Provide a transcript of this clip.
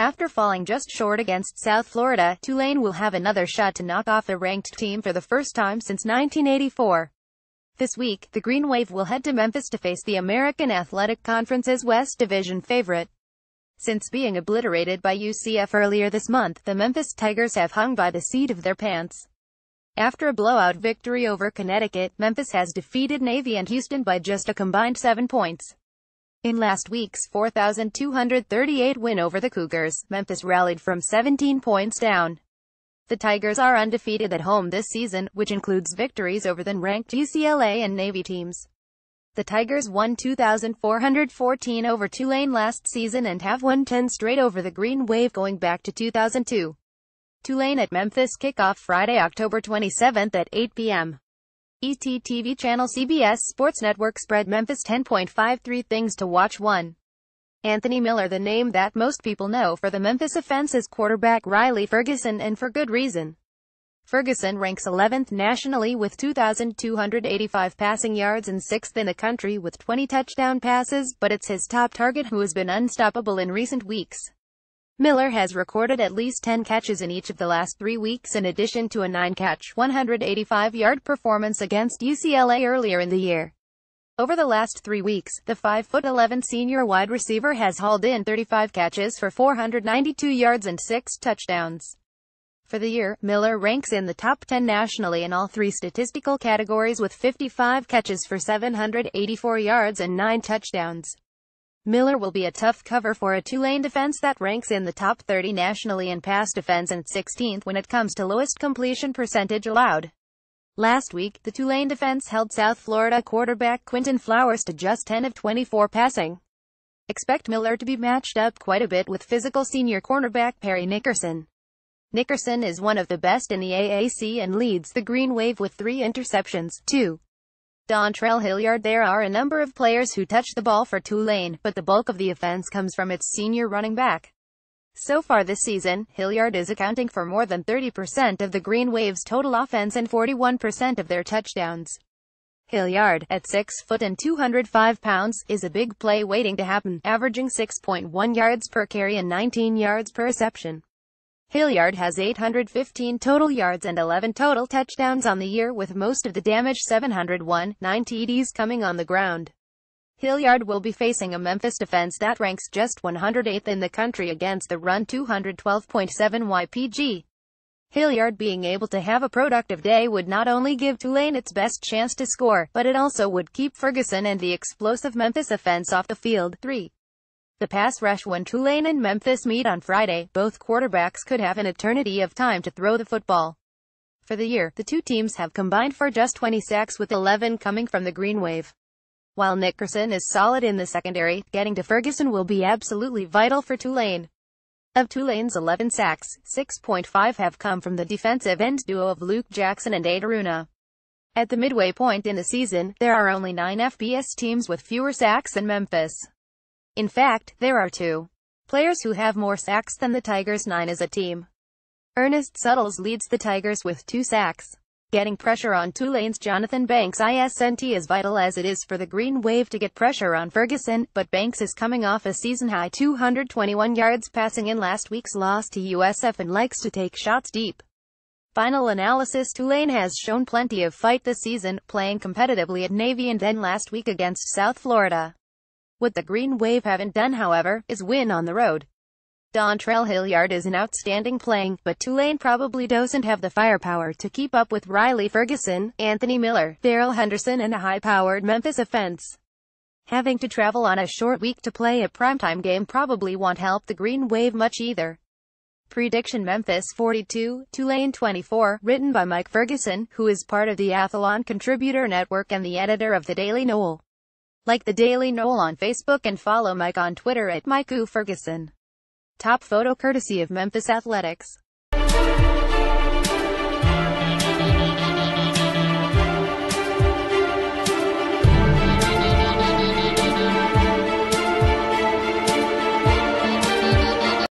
After falling just short against South Florida, Tulane will have another shot to knock off a ranked team for the first time since 1984. This week, the Green Wave will head to Memphis to face the American Athletic Conference's West Division favorite. Since being obliterated by UCF earlier this month, the Memphis Tigers have hung by the seat of their pants. After a blowout victory over Connecticut, Memphis has defeated Navy and Houston by just a combined 7 points. In last week's 4,238 win over the Cougars, Memphis rallied from 17 points down. The Tigers are undefeated at home this season, which includes victories over the ranked UCLA and Navy teams. The Tigers won 2,414 over Tulane last season and have won 10 straight over the Green Wave going back to 2002. Tulane at Memphis kickoff Friday, October 27th at 8 p.m. ET TV channel CBS Sports Network spread Memphis 10.53 things to watch 1. Anthony Miller, the name that most people know for the Memphis offense, is quarterback Riley Ferguson, and for good reason. Ferguson ranks 11th nationally with 2,285 passing yards and 6th in the country with 20 touchdown passes, but it's his top target who has been unstoppable in recent weeks. Miller has recorded at least 10 catches in each of the last 3 weeks in addition to a 9-catch, 185-yard performance against UCLA earlier in the year. Over the last 3 weeks, the 5'11" senior wide receiver has hauled in 35 catches for 492 yards and 6 touchdowns. For the year, Miller ranks in the top 10 nationally in all 3 statistical categories with 55 catches for 784 yards and 9 touchdowns. Miller will be a tough cover for a Tulane defense that ranks in the top 30 nationally in pass defense and 16th when it comes to lowest completion percentage allowed. Last week, the Tulane defense held South Florida quarterback Quinton Flowers to just 10 of 24 passing. Expect Miller to be matched up quite a bit with physical senior cornerback Perry Nickerson. Nickerson is one of the best in the AAC and leads the Green Wave with 3 interceptions, 2. Dontrell Hilliard. There are a number of players who touch the ball for Tulane, but the bulk of the offense comes from its senior running back. So far this season, Hilliard is accounting for more than 30% of the Green Wave's total offense and 41% of their touchdowns. Hilliard, at 6 foot and 205 pounds, is a big play waiting to happen, averaging 6.1 yards per carry and 19 yards per reception. Hilliard has 815 total yards and 11 total touchdowns on the year, with most of the damage 701, 9 TDs coming on the ground. Hilliard will be facing a Memphis defense that ranks just 108th in the country against the run, 212.7 YPG. Hilliard being able to have a productive day would not only give Tulane its best chance to score, but it also would keep Ferguson and the explosive Memphis offense off the field. 3. The pass rush. When Tulane and Memphis meet on Friday, both quarterbacks could have an eternity of time to throw the football. For the year, the two teams have combined for just 20 sacks, with 11 coming from the Green Wave. While Nickerson is solid in the secondary, getting to Ferguson will be absolutely vital for Tulane. Of Tulane's 11 sacks, 6.5 have come from the defensive end duo of Luke Jackson and Adaruna. At the midway point in the season, there are only 9 FBS teams with fewer sacks than Memphis. In fact, there are 2 players who have more sacks than the Tigers, 9 as a team. Ernest Suttles leads the Tigers with 2 sacks. Getting pressure on Tulane's Jonathan Banks isn't as vital as it is for the Green Wave to get pressure on Ferguson, but Banks is coming off a season-high 221 yards passing in last week's loss to USF and likes to take shots deep. Final analysis. Tulane has shown plenty of fight this season, playing competitively at Navy and then last week against South Florida. What the Green Wave haven't done, however, is win on the road. Dontrell Hilliard is an outstanding playing, but Tulane probably doesn't have the firepower to keep up with Riley Ferguson, Anthony Miller, Darrell Henderson and a high-powered Memphis offense. Having to travel on a short week to play a primetime game probably won't help the Green Wave much either. Prediction: Memphis 42, Tulane 24, written by Mike Ferguson, who is part of the Athlon Contributor Network and the editor of the Daily Noel. Like the Daily Noel on Facebook and follow Mike on Twitter at MikeUFerguson. Top photo courtesy of Memphis Athletics.